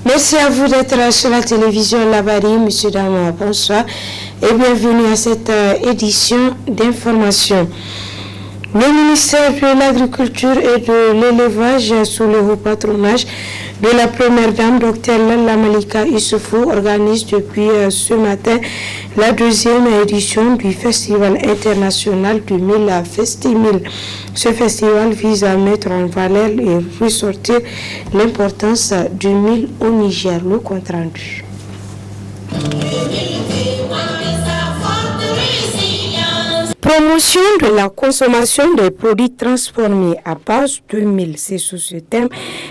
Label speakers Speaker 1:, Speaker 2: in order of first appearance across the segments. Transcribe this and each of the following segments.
Speaker 1: Merci à vous d'être sur la télévision Labari. Monsieur, dames, bonsoir et bienvenue à cette édition d'information. Le ministère de l'Agriculture et de l'Élevage, sous le haut patronage de la première dame, Dr Lalla Malika Issoufou, organise depuis ce matin la deuxième édition du Festival international du Mil Festimil. Ce festival vise à mettre en valeur et ressortir l'importance du mil au Niger. Le compte rendu. Promotion de la consommation des produits transformés à base de mil. C'est sous ce thème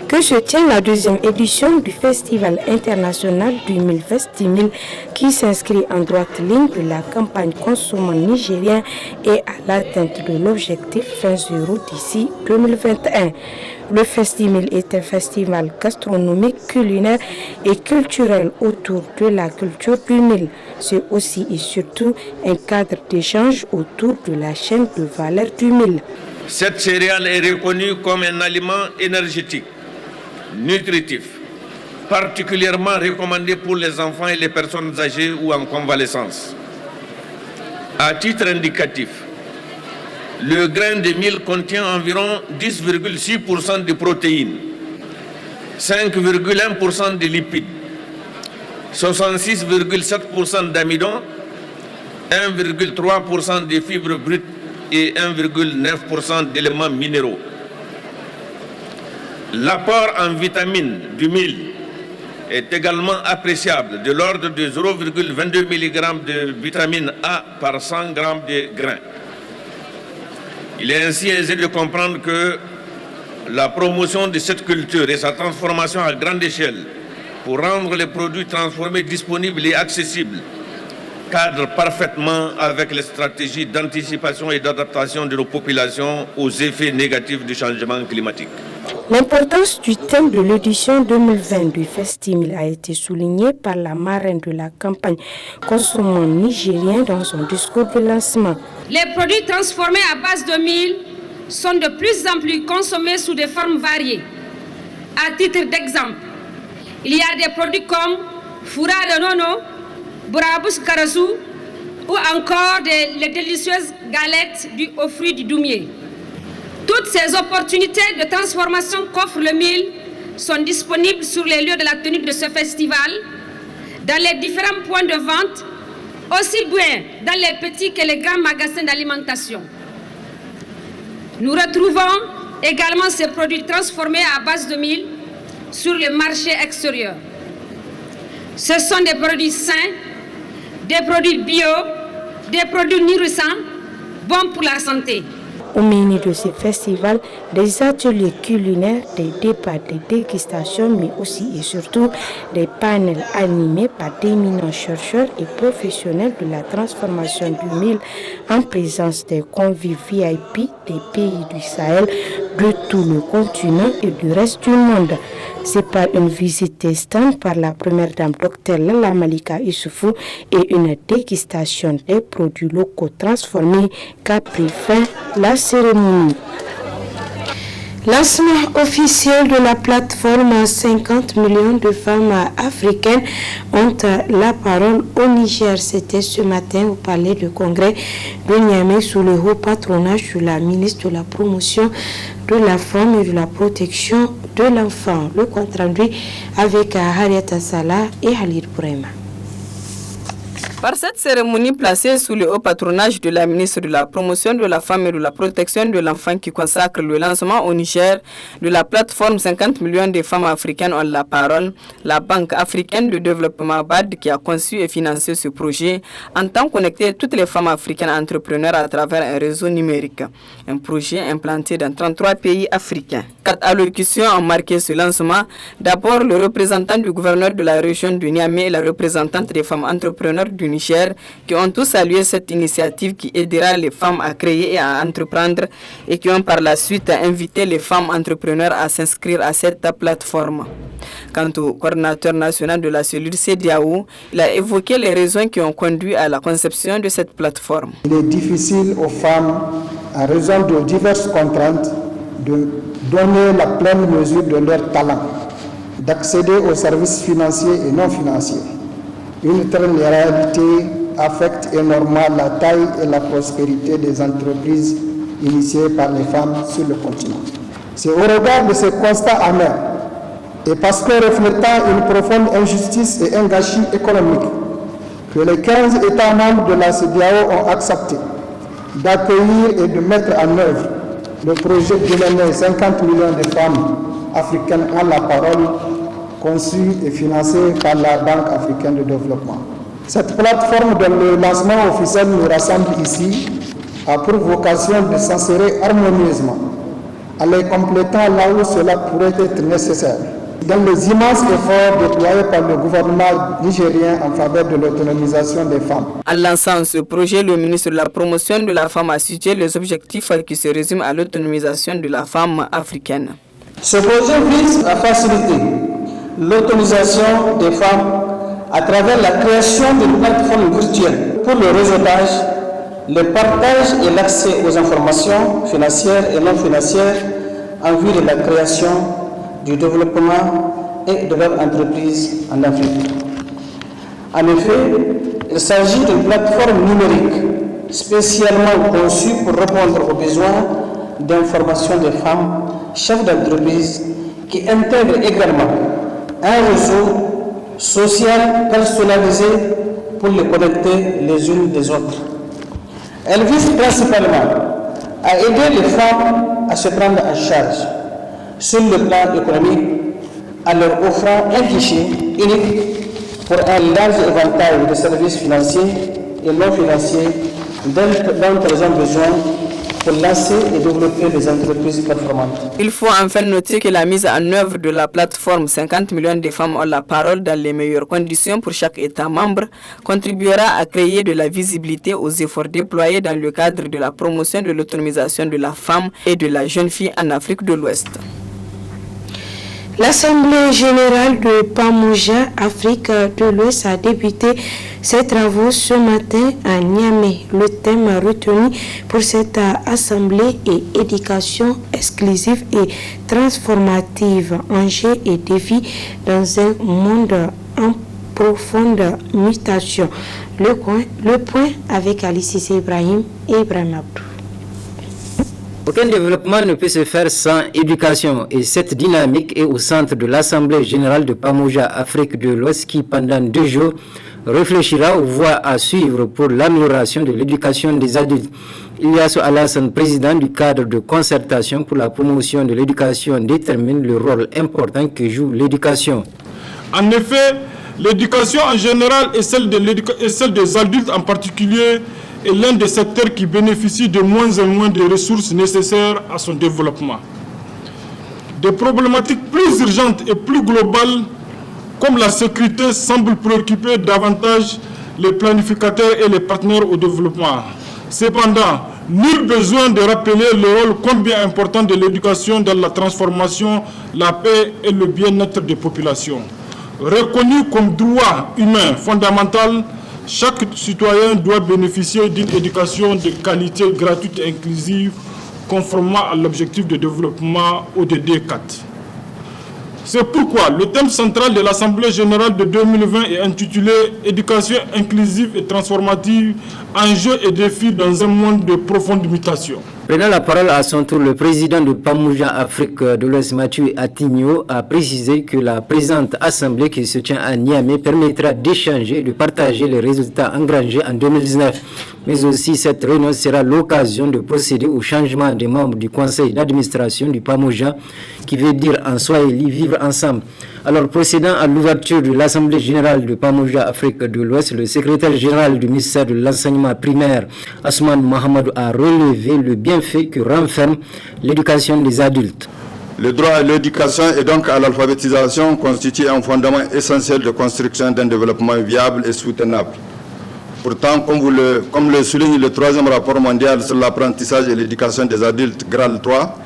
Speaker 1: que se tient la deuxième édition du Festival international du Mil Festimil qui s'inscrit en droite ligne de la campagne Consommant nigérien et à l'atteinte de l'objectif fin zéro d'ici 2021. Le Festimil est un festival gastronomique, culinaire et culturel autour de la culture du mil. C'est aussi et surtout un cadre d'échange autour de la chaîne de valeur du mil.
Speaker 2: Cette céréale est reconnue comme un aliment énergétique, nutritif, particulièrement recommandé pour les enfants et les personnes âgées ou en convalescence. À titre indicatif, le grain de mil contient environ 10,6% de protéines, 5,1% de lipides, 66,7% d'amidon, 1,3% de fibres brutes et 1,9% d'éléments minéraux. L'apport en vitamines du mil est également appréciable, de l'ordre de 0,22 mg de vitamine A par 100 g de grains. Il est ainsi aisé de comprendre que la promotion de cette culture et sa transformation à grande échelle pour rendre les produits transformés disponibles et accessibles cadre parfaitement avec les stratégies d'anticipation et d'adaptation de nos populations aux effets négatifs du changement climatique.
Speaker 1: L'importance du thème de l'édition 2020 du Festimil a été soulignée par la marraine de la campagne Consommant nigérien dans son discours de lancement.
Speaker 3: Les produits transformés à base de mil sont de plus en plus consommés sous des formes variées. À titre d'exemple, il y a des produits comme Foura de Nono, Bourabous Karasou ou encore les délicieuses galettes aux fruits du doumier. Toutes ces opportunités de transformation qu'offre le mil sont disponibles sur les lieux de la tenue de ce festival, dans les différents points de vente, aussi bien dans les petits que les grands magasins d'alimentation. Nous retrouvons également ces produits transformés à base de mil sur le marché extérieur. Ce sont des produits sains, des produits bio, des produits nourrissants, bons pour la santé.
Speaker 1: Au milieu de ces festivals, des ateliers culinaires, des débats, des dégustations, mais aussi et surtout des panels animés par d'éminents chercheurs et professionnels de la transformation du mil en présence des convives VIP des pays du Sahel, de tout le continent et du reste du monde. C'est par une visite des stands par la première dame Dr Lalla Malika Issoufou et une dégustation des produits locaux transformés qu'a pris fin la cérémonie. Lancement officiel de la plateforme 50 millions de femmes africaines ont la parole au Niger. C'était ce matin au palais de congrès de Niamey sous le haut patronage de la ministre de la promotion de la femme et de la protection de l'enfant. Le compte rendu avec Harriet Salah et Halid Bourema.
Speaker 4: Par cette cérémonie placée sous le haut patronage de la ministre de la Promotion de la Femme et de la Protection de l'Enfant qui consacre le lancement au Niger de la plateforme 50 millions de femmes africaines ont la parole, la Banque africaine de développement BAD qui a conçu et financé ce projet entend connecter toutes les femmes africaines entrepreneurs à travers un réseau numérique. Un projet implanté dans 33 pays africains. 4 allocutions ont marqué ce lancement. D'abord, le représentant du gouverneur de la région de Niamey et la représentante des femmes entrepreneurs du Niger qui ont tous salué cette initiative qui aidera les femmes à créer et à entreprendre et qui ont par la suite invité les femmes entrepreneurs à s'inscrire à cette plateforme. Quant au coordinateur national de la cellule CEDEAO, il a évoqué les raisons qui ont conduit à la conception de cette plateforme.
Speaker 5: Il est difficile aux femmes, à raison de diverses contraintes, de donner la pleine mesure de leur talent, d'accéder aux services financiers et non financiers. Une telle réalité affecte énormément la taille et la prospérité des entreprises initiées par les femmes sur le continent. C'est au regard de ces constats amers et parce que reflétant une profonde injustice et un gâchis économique que les 15 États membres de la CEDEAO ont accepté d'accueillir et de mettre en œuvre le projet dénommé 50 millions de femmes africaines ont la parole, conçu et financé par la Banque africaine de développement. Cette plateforme dont le lancement officiel nous rassemble ici a pour vocation de s'insérer harmonieusement, en les complétant là où cela pourrait être nécessaire, dans les immenses efforts déployés par le gouvernement nigérien en faveur de l'autonomisation des femmes.
Speaker 4: En lançant ce projet, le ministre de la Promotion de la Femme a situé les objectifs qui se résument à l'autonomisation de la femme africaine.
Speaker 6: Ce projet vise à faciliter l'autonomisation des femmes à travers la création d'une plateforme virtuelle pour le réseautage, le partage et l'accès aux informations financières et non financières en vue de la création, du développement et de leur entreprise en Afrique. En effet, il s'agit d'une plateforme numérique spécialement conçue pour répondre aux besoins d'information des femmes chefs d'entreprise qui intègre également un réseau social personnalisé pour les connecter les unes des autres. Elle vise principalement à aider les femmes à se prendre en charge sur le plan économique en leur offrant un guichet unique pour un large éventail de services financiers et non financiers dont elles ont besoin pour lancer et développer des entreprises performantes.
Speaker 4: Il faut enfin noter que la mise en œuvre de la plateforme 50 millions de femmes ont la parole dans les meilleures conditions pour chaque État membre contribuera à créer de la visibilité aux efforts déployés dans le cadre de la promotion de l'autonomisation de la femme et de la jeune fille en Afrique de l'Ouest.
Speaker 1: L'Assemblée générale de Pamoja, Afrique de l'Ouest, a débuté ses travaux ce matin à Niamey. Le thème retenu pour cette assemblée est éducation exclusive et transformative, enjeux et défis dans un monde en profonde mutation. Le point avec Alice Ibrahim et Ibrahim Abdou.
Speaker 7: Aucun développement ne peut se faire sans éducation et cette dynamique est au centre de l'Assemblée générale de Pamoja, Afrique de l'Ouest qui, pendant 2 jours, réfléchira aux voies à suivre pour l'amélioration de l'éducation des adultes. Ilyasu Alassane, président du cadre de concertation pour la promotion de l'éducation, détermine le rôle important que joue l'éducation.
Speaker 8: En effet, l'éducation en général et celle des adultes en particulier est l'un des secteurs qui bénéficie de moins en moins de ressources nécessaires à son développement. Des problématiques plus urgentes et plus globales comme la sécurité semblent préoccuper davantage les planificateurs et les partenaires au développement. Cependant, nul besoin de rappeler le rôle combien important de l'éducation dans la transformation, la paix et le bien-être des populations. Reconnu comme droit humain fondamental, chaque citoyen doit bénéficier d'une éducation de qualité gratuite et inclusive conformément à l'objectif de développement ODD 4. C'est pourquoi le thème central de l'Assemblée générale de 2020 est intitulé « Éducation inclusive et transformative, enjeux et défis dans un monde de profonde mutation ».
Speaker 7: Prenant la parole à son tour, le président de Pamoja, Afrique de l'Ouest, Mathieu Atigno, a précisé que la présente assemblée qui se tient à Niamey permettra d'échanger et de partager les résultats engrangés en 2019. Mais aussi, cette réunion sera l'occasion de procéder au changement des membres du conseil d'administration du Pamoja, qui veut dire en Swahili vivre ensemble. Alors, procédant à l'ouverture de l'Assemblée générale de Pamoja, Afrique de l'Ouest, le secrétaire général du ministère de l'enseignement primaire, Asman Mohamed, a relevé le bienfait que renferme l'éducation des adultes.
Speaker 9: Le droit à l'éducation et donc à l'alphabétisation constitue un fondement essentiel de construction d'un développement viable et soutenable. Pourtant, comme le souligne le 3e rapport mondial sur l'apprentissage et l'éducation des adultes, GRAL 3,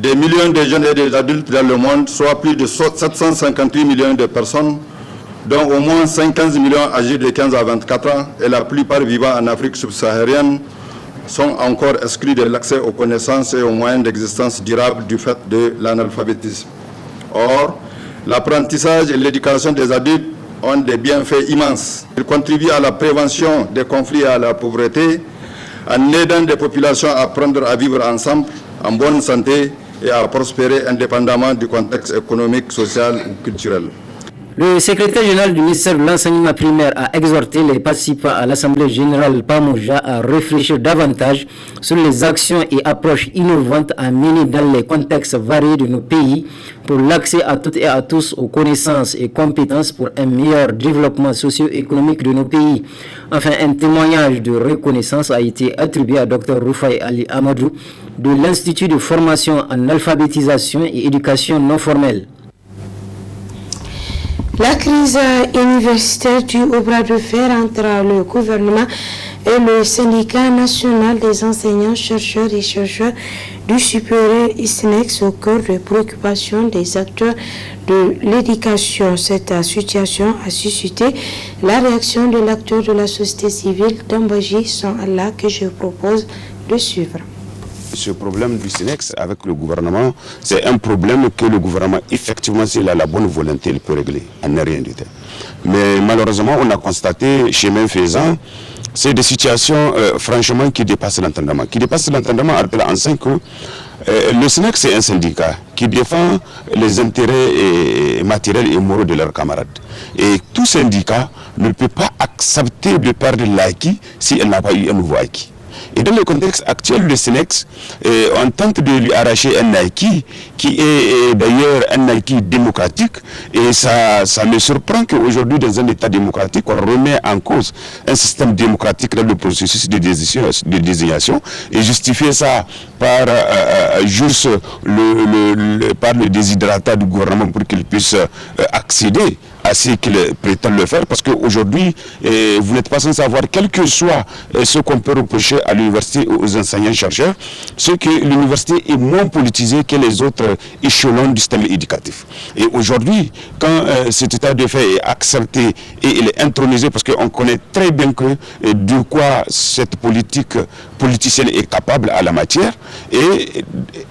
Speaker 9: des millions de jeunes et des adultes dans le monde, soit plus de 758 millions de personnes, dont au moins 15 millions âgés de 15 à 24 ans, et la plupart vivant en Afrique subsaharienne, sont encore exclus de l'accès aux connaissances et aux moyens d'existence durable du fait de l'analphabétisme. Or, L'apprentissage et l'éducation des adultes ont des bienfaits immenses. Ils contribuent à la prévention des conflits et à la pauvreté, en aidant des populations à apprendre à vivre ensemble, en bonne santé et à prospérer indépendamment du contexte économique, social ou culturel.
Speaker 7: Le secrétaire général du ministère de l'enseignement primaire a exhorté les participants à l'Assemblée générale PAMOJA à réfléchir davantage sur les actions et approches innovantes à mener dans les contextes variés de nos pays pour l'accès à toutes et à tous aux connaissances et compétences pour un meilleur développement socio-économique de nos pays. Enfin, un témoignage de reconnaissance a été attribué à Dr Rufai Ali Amadou de l'Institut de formation en alphabétisation et éducation non formelle.
Speaker 1: La crise universitaire due au bras de fer entre le gouvernement et le syndicat national des enseignants, chercheurs et chercheurs du supérieur ISNEX au cœur de préoccupation des acteurs de l'éducation. Cette situation a suscité la réaction de l'acteur de la société civile, Dambaji Son Allah, que je propose de suivre.
Speaker 10: Ce problème du SYNEX avec le gouvernement, c'est un problème que le gouvernement, effectivement, s'il a la bonne volonté, il peut régler, en rien du tout. Mais malheureusement, on a constaté, chemin faisant, c'est des situations franchement qui dépassent l'entendement. Qui dépassent l'entendement en 5 ans. Le SYNEX, c'est un syndicat qui défend les intérêts matériels et moraux de leurs camarades. Et tout syndicat ne peut pas accepter de perdre l'acquis si elle n'a pas eu un nouveau acquis. Et dans le contexte actuel, le SYNEX, on tente de lui arracher un acquis qui est d'ailleurs un acquis démocratique. Et ça me surprend qu'aujourd'hui, dans un État démocratique, on remet en cause un système démocratique dans le processus de désignation et justifier ça par juste par le déshydratat du gouvernement pour qu'il puisse accéder à ce qu'il prétend le faire, parce qu'aujourd'hui, vous n'êtes pas sans savoir, quel que soit ce qu'on peut reprocher à l'université aux enseignants-chercheurs, c'est que l'université est moins politisée que les autres échelons du système éducatif. Et aujourd'hui, quand cet état de fait est accepté et il est intronisé, parce qu'on connaît très bien que de quoi cette politique politicienne est capable à la matière, et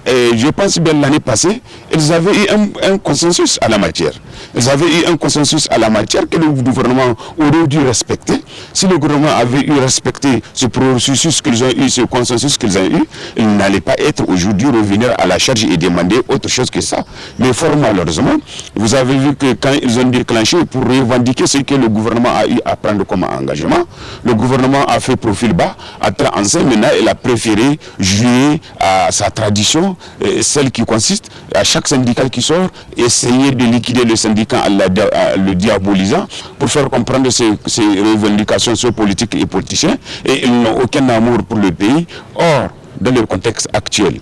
Speaker 10: je pense bien l'année passée, ils avaient eu un consensus à la matière. Ils avaient eu un consensus à la matière que le gouvernement aurait dû respecter. Si le gouvernement avait eu respecté ce processus qu'ils ont eu, ce consensus qu'ils ont eu, il n'allait pas être aujourd'hui revenir à la charge et demander autre chose que ça. Mais fort malheureusement, vous avez vu que quand ils ont déclenché pour revendiquer ce que le gouvernement a eu à prendre comme engagement, le gouvernement a fait profil bas, a très enceinte. Maintenant, il a préféré jouer à sa tradition, celle qui consiste à chaque syndicat qui sort, essayer de liquider le syndicat en le diabolisant pour faire comprendre ces revendications sur politiques et politiciens, et ils n'ont aucun amour pour le pays. Or, dans le contexte actuel,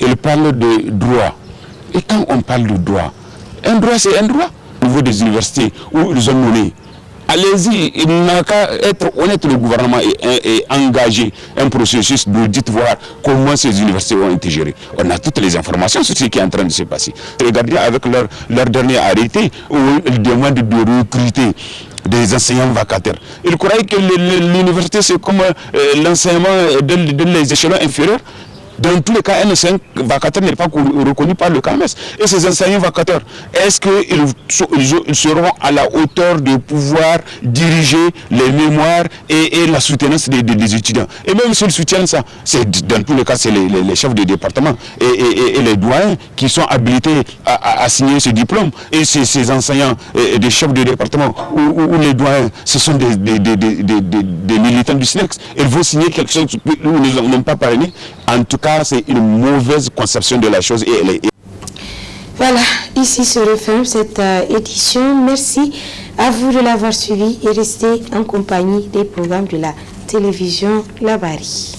Speaker 10: ils parlent de droit. Et quand on parle de droit, un droit c'est un droit. Au niveau des universités où ils ont nommé, allez-y, il n'a qu'à être honnête, le gouvernement est engagé un processus d'audit, voir comment ces universités ont été gérées. On a toutes les informations sur ce qui est en train de se passer. Regardez avec leur dernier arrêté où ils demandent de recruter des enseignants vacataires. Ils croyaient que l'université c'est comme l'enseignement dans les échelons inférieurs. Dans tous les cas, un enseignant vacataire n'est pas reconnu par le CAMES. Et ces enseignants vacataires, est-ce qu'ils seront à la hauteur de pouvoir diriger les mémoires et la soutenance des étudiants? Et même s'ils soutiennent ça, dans tous les cas, c'est les chefs de département et les doyens qui sont habilités à signer ce diplôme. Et ces enseignants, des chefs de département ou les doyens, ce sont des militants du SYNEX. Ils vont signer quelque chose où ils n'ont pas parrainé. En tout cas, c'est une mauvaise conception de la chose et elle est...
Speaker 1: Voilà, ici se referme cette édition. Merci à vous de l'avoir suivi et restez en compagnie des programmes de la télévision Labari.